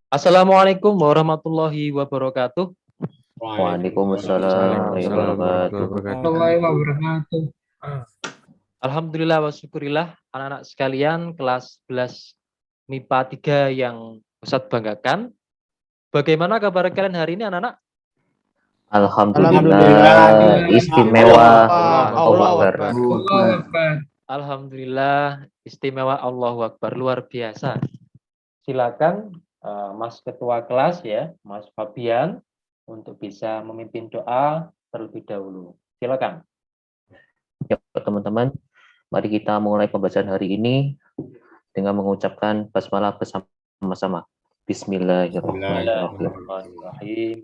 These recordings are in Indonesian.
Assalamualaikum warahmatullahi wabarakatuh. Waalaikumsalam warahmatullahi wabarakatuh. Warahmatullahi wabarakatuh. Alhamdulillah wa syukurillah anak-anak sekalian kelas 11 MIPA 3 yang Ustadz banggakan. Bagaimana kabar kalian hari ini anak-anak? Alhamdulillah, istimewa. Allah Akbar. Akbar. Alhamdulillah istimewa, Allahu Akbar, luar biasa. Silakan Mas Ketua kelas ya, Mas Fabian, untuk bisa memimpin doa terlebih dahulu. Silakan. Ya, teman-teman, mari kita mulai pembacaan hari ini dengan mengucapkan basmalah bersama-sama. Bismillahirrahmanirrahim.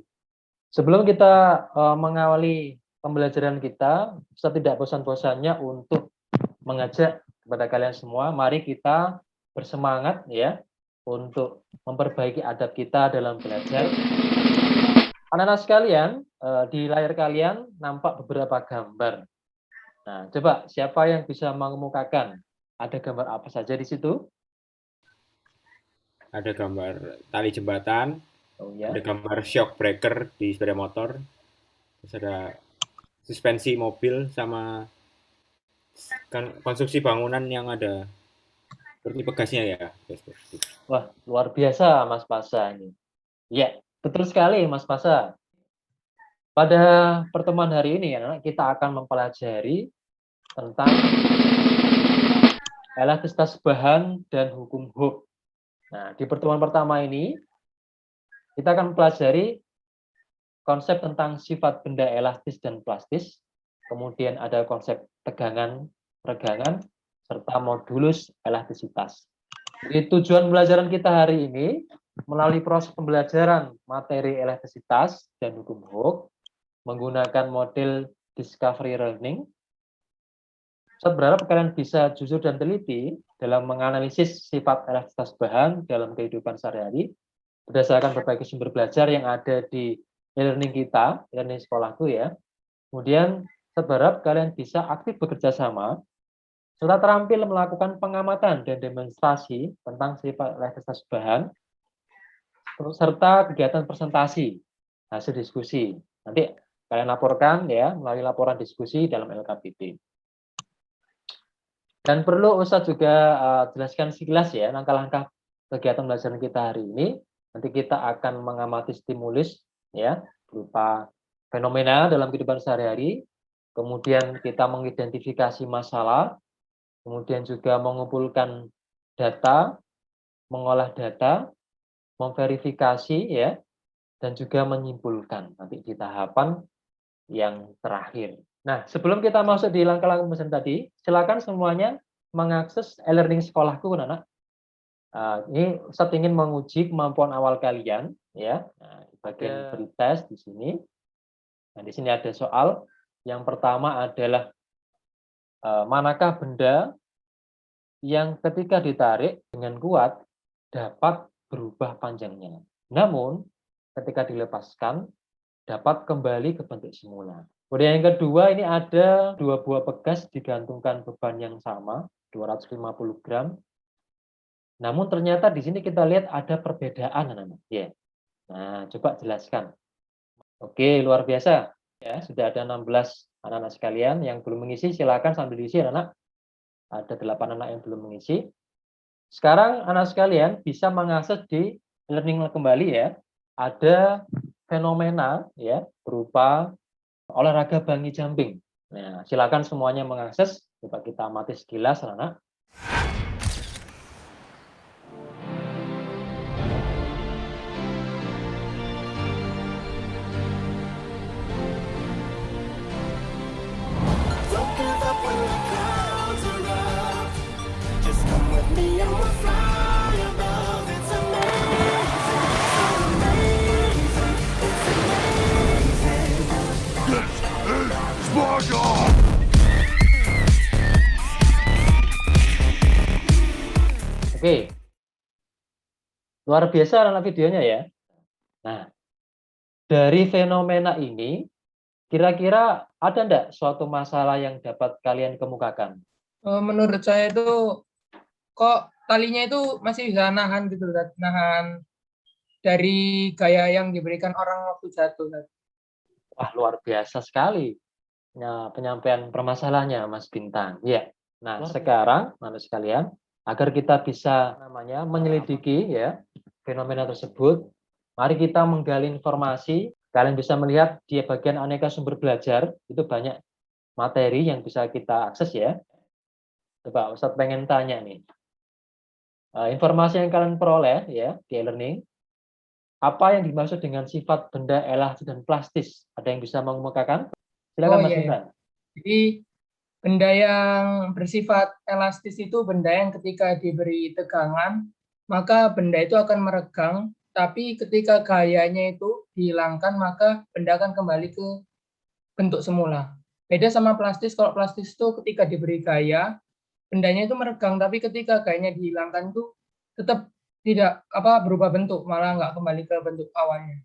Sebelum kita mengawali pembelajaran kita, saya tidak bosan-bosannya untuk mengajak kepada kalian semua, mari kita bersemangat ya untuk memperbaiki adab kita dalam belajar. Anak-anak sekalian, di layar kalian nampak beberapa gambar. Nah, coba siapa yang bisa mengemukakan ada gambar apa saja di situ? Ada gambar tali jembatan, Ya. ada gambar shock breaker di sepeda motor, terus ada suspensi mobil sama konstruksi bangunan yang ada seperti pegasnya ya. Wah, luar biasa Mas Pasa ini. Ya, betul sekali Mas Pasa. Pada pertemuan hari ini kita akan mempelajari tentang elastisitas bahan dan hukum Hooke. Nah, di pertemuan pertama ini kita akan mempelajari konsep tentang sifat benda elastis dan plastis, kemudian ada konsep tegangan, peregangan, serta modulus elastisitas. Jadi tujuan pembelajaran kita hari ini melalui proses pembelajaran materi elastisitas dan hukum Hooke menggunakan model discovery learning. Saya berharap kalian bisa jujur dan teliti dalam menganalisis sifat elastisitas bahan dalam kehidupan sehari-hari berdasarkan berbagai sumber belajar yang ada di e-learning kita, e-learning sekolahku ya. Kemudian saya berharap kalian bisa aktif bekerja sama serta terampil melakukan pengamatan dan demonstrasi tentang sifat elastisitas bahan serta kegiatan presentasi hasil diskusi. Nanti kalian laporkan ya melalui laporan diskusi dalam LKPD. Dan perlu Ustadz juga jelaskan sekilas ya langkah-langkah kegiatan pembelajaran kita hari ini. Nanti kita akan mengamati stimulus ya berupa fenomena dalam kehidupan sehari-hari. Kemudian kita mengidentifikasi masalah, kemudian juga mengumpulkan data, mengolah data, memverifikasi ya, dan juga menyimpulkan nanti di tahapan yang terakhir. Nah, sebelum kita masuk di langkah-langkah pembelajaran tadi, silakan semuanya mengakses e-learning sekolahku, anak. Ini Ustaz ingin menguji kemampuan awal kalian, ya. Nah, di bagian pretest di sini. Nah, di sini ada soal. Yang pertama adalah manakah benda yang ketika ditarik dengan kuat dapat berubah panjangnya. Namun, ketika dilepaskan dapat kembali ke bentuk semula. Kemudian yang kedua, ini ada 2 buah pegas digantungkan beban yang sama, 250 gram. Namun ternyata di sini kita lihat ada perbedaan, anak-anak. Ya. Nah, coba jelaskan. Oke, luar biasa. Ya, sudah ada 16 anak-anak sekalian yang belum mengisi, silakan sambil diisi, anak-anak. Ada 8 anak yang belum mengisi. Sekarang anak sekalian bisa mengakses di learning kembali ya. Ada fenomena ya berupa olahraga bungee jumping. Nah, silakan semuanya mengakses. Coba kita amati sekilas, anak-anak. Oke. Luar biasa anak videonya ya. Nah, dari fenomena ini, kira-kira ada enggak suatu masalah yang dapat kalian kemukakan? Menurut saya itu kok talinya itu masih bisa nahan gitu, nahan dari gaya yang diberikan orang waktu jatuh, Ustaz. Wah, luar biasa sekali penyampaian permasalahannya, Mas Bintang. Ya. Nah, sekarang, Mas sekalian, agar kita bisa menyelidiki ya fenomena tersebut, mari kita menggali informasi. Kalian bisa melihat di bagian aneka sumber belajar, itu banyak materi yang bisa kita akses ya. Coba Ustadz pengen tanya nih, informasi yang kalian peroleh ya di e-learning, apa yang dimaksud dengan sifat benda elastis dan plastis? Ada yang bisa mengemukakan? Silakan Mas Iya. Bintang. Jadi benda yang bersifat elastis itu benda yang ketika diberi tegangan, maka benda itu akan meregang, tapi ketika gayanya itu dihilangkan, maka benda akan kembali ke bentuk semula. Beda sama plastis, kalau plastis itu ketika diberi gaya, bendanya itu meregang, tapi ketika gayanya dihilangkan itu tetap tidak berubah bentuk, malah nggak kembali ke bentuk awalnya.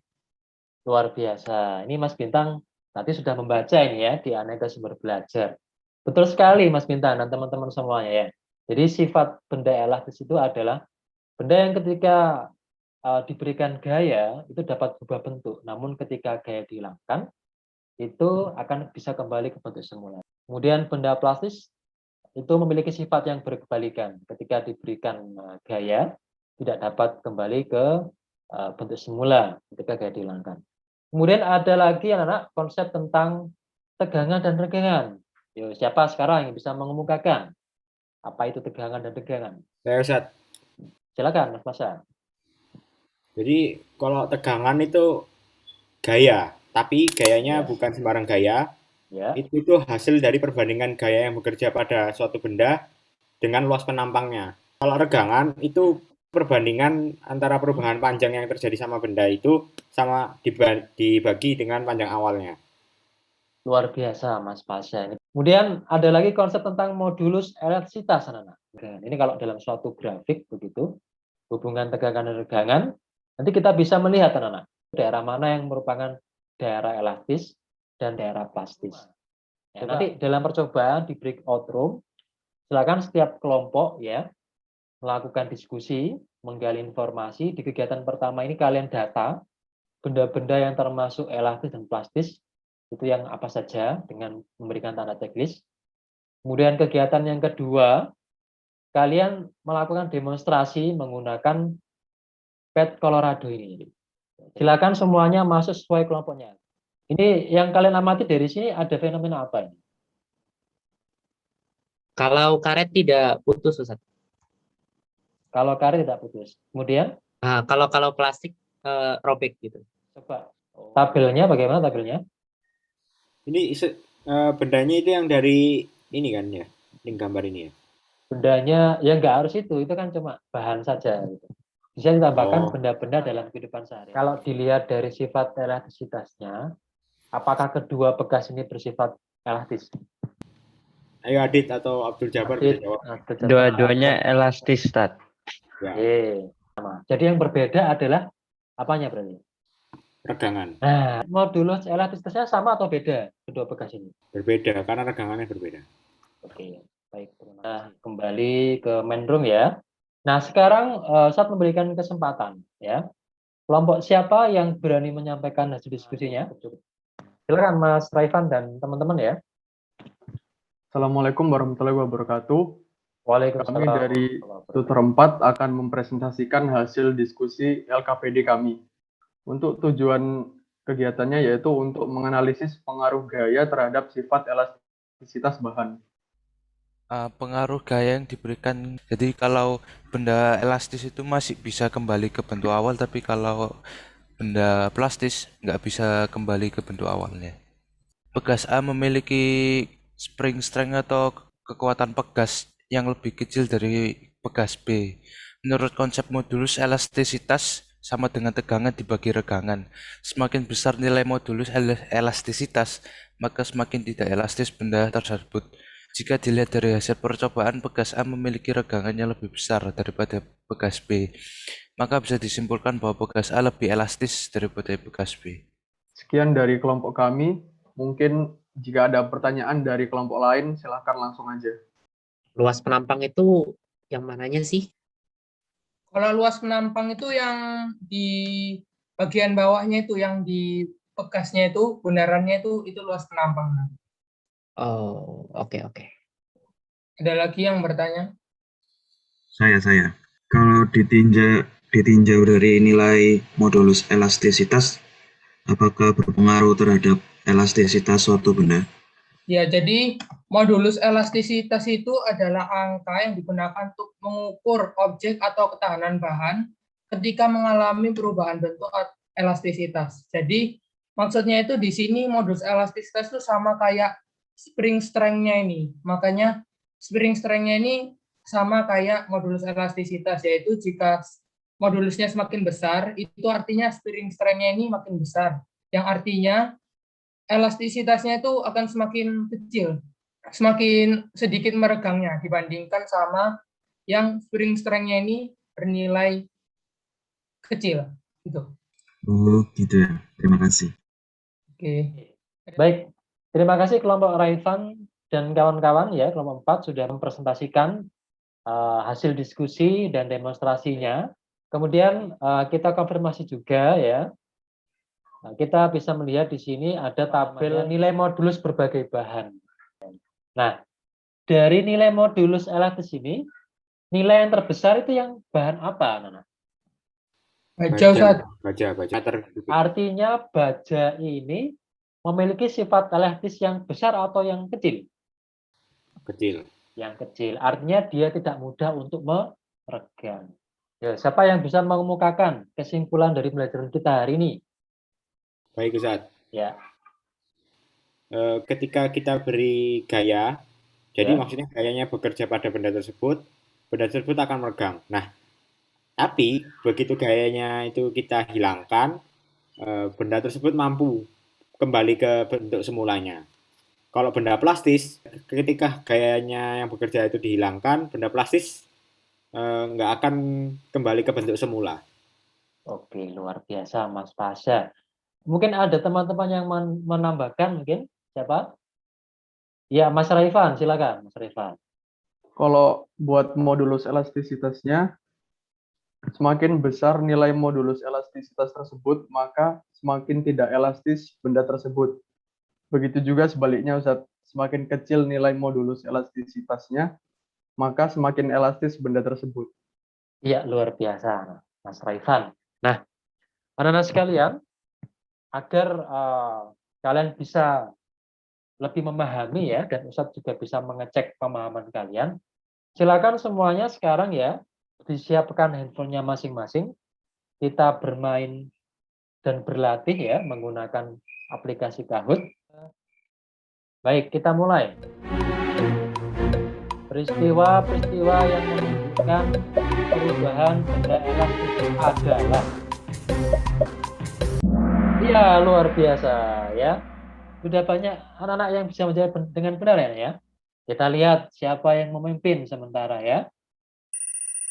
Luar biasa. Ini Mas Bintang nanti sudah membaca ini ya di aneka sumber belajar. Betul sekali Mas Bintang dan teman-teman semuanya ya. Jadi sifat benda elastis itu adalah benda yang ketika diberikan gaya itu dapat berubah bentuk. Namun ketika gaya dihilangkan itu akan bisa kembali ke bentuk semula. Kemudian benda plastis itu memiliki sifat yang berkebalikan. Ketika diberikan gaya tidak dapat kembali ke bentuk semula ketika gaya dihilangkan. Kemudian ada lagi anak-anak konsep tentang tegangan dan regangan. Yo, siapa sekarang yang bisa mengemukakan apa itu tegangan dan regangan? Saya Ustaz. Silakan Mas Masa. Jadi kalau tegangan itu gaya, tapi gayanya Ya. bukan sembarang gaya. Ya. Itu hasil dari perbandingan gaya yang bekerja pada suatu benda dengan luas penampangnya. Kalau regangan itu perbandingan antara perubahan panjang yang terjadi sama benda itu sama dibagi dengan panjang awalnya. Luar biasa Mas Pasha. Kemudian ada lagi konsep tentang modulus elastisitas anak-anak. Ini kalau dalam suatu grafik begitu, hubungan tegangan dan regangan, nanti kita bisa melihat anak-anak daerah mana yang merupakan daerah elastis dan daerah plastis. Ya, nanti dalam percobaan di breakout room, silakan setiap kelompok ya melakukan diskusi, menggali informasi. Di kegiatan pertama ini kalian data benda-benda yang termasuk elastis dan plastis itu yang apa saja dengan memberikan tanda checklist. Kemudian kegiatan yang kedua, kalian melakukan demonstrasi menggunakan pet Colorado ini. Silakan semuanya masuk sesuai kelompoknya. Ini yang kalian amati dari sini ada fenomena apa ini? Kalau karet tidak putus, Ustaz. Kalau karet tidak putus. Kemudian? Nah, kalau plastik robek gitu. Coba tabelnya bagaimana tabelnya? Ini bendanya itu yang dari ini kan ya, link gambar ini ya. Bendanya ya nggak harus itu kan cuma bahan saja. Gitu. Bisa ditambahkan benda-benda dalam kehidupan sehari. Kalau dilihat dari sifat elastisitasnya, apakah kedua bekas ini bersifat elastis? Ayo Adit atau Abdul Jabbar bisa jawab. Dua-duanya elastis, Ustaz. Ya. Sama. Jadi yang berbeda adalah apanya berarti? Regangan. Nah, modulus elastisitasnya sama atau beda kedua bekas ini? Berbeda karena regangannya berbeda. Oke, baik. Nah, kembali ke main room ya. Nah, sekarang saat memberikan kesempatan ya. Kelompok siapa yang berani menyampaikan hasil diskusinya? Silakan Mas Raifan dan teman-teman ya. Assalamualaikum warahmatullahi wabarakatuh. Waalaikumsalam. Kami dari Tutor 4 akan mempresentasikan hasil diskusi LKPD kami. Untuk tujuan kegiatannya yaitu untuk menganalisis pengaruh gaya terhadap sifat elastisitas bahan. Pengaruh gaya yang diberikan, jadi kalau benda elastis itu masih bisa kembali ke bentuk awal, tapi kalau benda plastis nggak bisa kembali ke bentuk awalnya. Pegas A memiliki spring strength atau kekuatan pegas yang lebih kecil dari pegas B. Menurut konsep modulus elastisitas sama dengan tegangan dibagi regangan. Semakin besar nilai modulus elastisitas, maka semakin tidak elastis benda tersebut. Jika dilihat dari hasil percobaan, pegas A memiliki regangan yang lebih besar daripada pegas B, maka bisa disimpulkan bahwa pegas A lebih elastis daripada pegas B. Sekian dari kelompok kami. Mungkin jika ada pertanyaan dari kelompok lain, silahkan langsung aja. Luas penampang itu yang mananya sih? Kalau luas penampang itu yang di bagian bawahnya itu, yang di bekasnya itu, bundarannya itu luas penampang. Oh, oke oke. Ada lagi yang bertanya? Saya. Kalau ditinjau dari nilai modulus elastisitas, apakah berpengaruh terhadap elastisitas suatu benda? Ya, jadi modulus elastisitas itu adalah angka yang digunakan untuk mengukur objek atau ketahanan bahan ketika mengalami perubahan bentuk elastisitas. Jadi maksudnya itu di sini modulus elastisitas itu sama kayak spring strength-nya ini. Makanya spring strength-nya ini sama kayak modulus elastisitas, yaitu jika modulusnya semakin besar, itu artinya spring strength-nya ini makin besar. Yang artinya elastisitasnya itu akan semakin kecil, semakin sedikit meregangnya dibandingkan sama yang spring strength-nya ini bernilai kecil. Gitu. Oh, gitu ya. Terima kasih. Oke. Baik, terima kasih kelompok Raifan dan kawan-kawan ya, kelompok 4 sudah mempresentasikan hasil diskusi dan demonstrasinya. Kemudian kita konfirmasi juga ya. Nah, kita bisa melihat di sini ada tabel nilai modulus berbagai bahan. Nah, dari nilai modulus elastis ini, nilai yang terbesar itu yang bahan apa, Nana? Baja, Ustaz. Baja. Artinya baja ini memiliki sifat elastis yang besar atau yang kecil? Kecil. Yang kecil. Artinya dia tidak mudah untuk meregang. Ya, siapa yang bisa mengemukakan kesimpulan dari pembelajaran kita hari ini? Baik, Ustaz. Ya. Ketika kita beri gaya, jadi Ya. maksudnya gayanya bekerja pada benda tersebut akan meregang. Nah, tapi begitu gayanya itu kita hilangkan, benda tersebut mampu kembali ke bentuk semulanya. Kalau benda plastis, ketika gayanya yang bekerja itu dihilangkan, benda plastis nggak akan kembali ke bentuk semula. Oke, luar biasa Mas Pasha. Mungkin ada teman-teman yang menambahkan mungkin? Siapa? Ya, Mas Raifan, silakan Mas Raifan. Kalau buat modulus elastisitasnya, semakin besar nilai modulus elastisitas tersebut, maka semakin tidak elastis benda tersebut. Begitu juga sebaliknya, Ustaz. Semakin kecil nilai modulus elastisitasnya, maka semakin elastis benda tersebut. Iya, luar biasa Mas Raifan. Nah, anak-anak sekalian, agar kalian bisa lebih memahami ya, dan Ustadz juga bisa mengecek pemahaman kalian, silakan semuanya sekarang ya, disiapkan handphonenya masing-masing, kita bermain dan berlatih ya, menggunakan aplikasi Kahoot. Baik, kita mulai. Peristiwa-peristiwa yang menunjukkan perubahan benda elastis adalah, iya, luar biasa ya. Sudah banyak anak-anak yang bisa menjawab dengan benar ya. Kita lihat siapa yang memimpin sementara ya.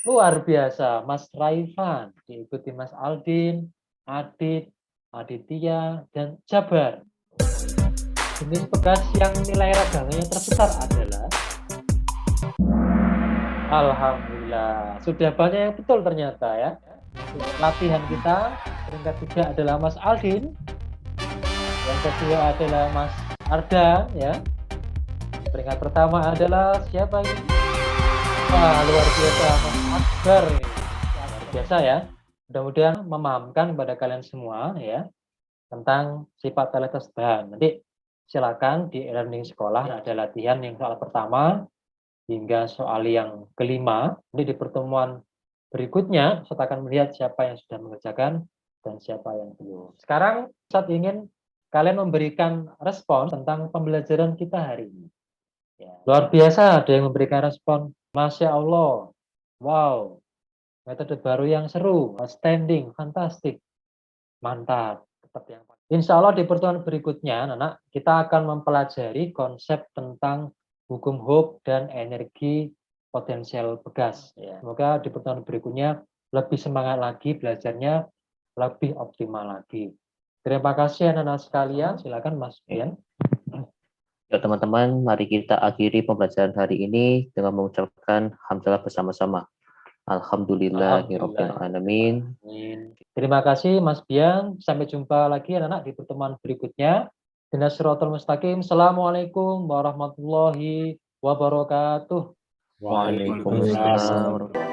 Luar biasa, Mas Raifan, diikuti Mas Aldin, Adit, Aditya, dan Jabar. Jenis bekas yang nilai regangnya terbesar adalah, alhamdulillah, sudah banyak yang betul ternyata ya. Latihan kita, peringkat 3 adalah Mas Aldin, yang kedua adalah Mas Arda ya. Peringkat pertama adalah siapa ini? Wah, luar biasa Mas Akbar ini. Luar biasa ya. Mudah-mudahan memahamkan kepada kalian semua ya tentang sifat elastis bahan. Nanti silakan di e-learning sekolah ada latihan yang soal pertama hingga soal yang kelima. Nanti di pertemuan berikutnya saya akan melihat siapa yang sudah mengerjakan dan siapa yang belum. Sekarang saya ingin kalian memberikan respon tentang pembelajaran kita hari ini. Ya, luar biasa ada yang memberikan respon, Masya Allah, wow, metode baru yang seru, outstanding, fantastik, mantap. Insya Allah di pertemuan berikutnya, anak kita akan mempelajari konsep tentang hukum Hooke dan energi potensial bekas. Ya, semoga di pertemuan berikutnya lebih semangat lagi belajarnya, lebih optimal lagi. Terima kasih anak-anak sekalian. Silakan Mas Bian. Ya teman-teman, mari kita akhiri pembelajaran hari ini dengan mengucapkan hamdalah bersama-sama. Alhamdulillahirabbil alamin. Amin. Terima kasih Mas Bian. Sampai jumpa lagi anak-anak di pertemuan berikutnya. Ihdinas siratal mustaqim. Assalamualaikum warahmatullahi wabarakatuh. Waalaikumsalam warahmatullahi wabarakatuh.